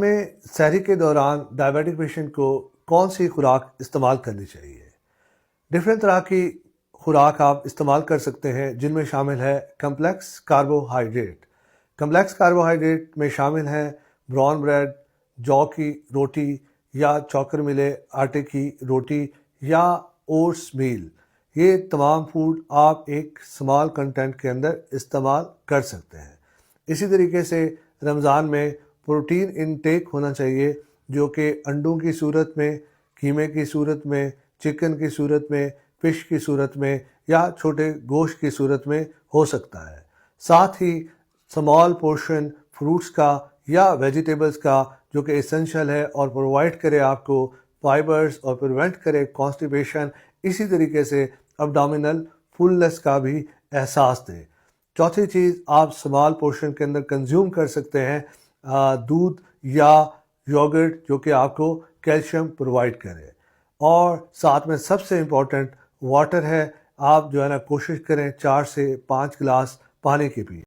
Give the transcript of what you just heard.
میں سحری کے دوران ڈائبیٹک پیشنٹ کو کون سی خوراک استعمال کرنی چاہیے؟ ڈفرینٹ طرح کی خوراک آپ استعمال کر سکتے ہیں، جن میں شامل ہے کمپلیکس کاربوہائیڈریٹ۔ کمپلیکس کاربوہائیڈریٹ میں شامل ہیں براؤن بریڈ، جو کی روٹی یا چوکر ملے آٹے کی روٹی یا اوٹس میل۔ یہ تمام فوڈ آپ ایک سمال کنٹینٹ کے اندر استعمال کر سکتے ہیں۔ اسی طریقے سے رمضان میں پروٹین انٹیک ہونا چاہیے، جو کہ انڈوں کی صورت میں، قیمے کی صورت میں، چکن کی صورت میں، فش کی صورت میں یا چھوٹے گوشت کی صورت میں ہو سکتا ہے۔ ساتھ ہی سمال پورشن فروٹس کا یا ویجیٹیبلز کا، جو کہ اسینشل ہے اور پرووائڈ کرے آپ کو فائبرز اور پریونٹ کرے کانسٹیپیشن۔ اسی طریقے سے ابڈومینل فلنس کا بھی احساس دے۔ چوتھی چیز آپ سمال پورشن کے اندر کنزیوم کر سکتے ہیں دودھ یا یوگرٹ، جو کہ آپ کو کیلشیم پرووائڈ کرے۔ اور ساتھ میں سب سے امپورٹنٹ واٹر ہے۔ آپ جو ہے نا کوشش کریں 4 سے 5 گلاس پانی کی پئیں۔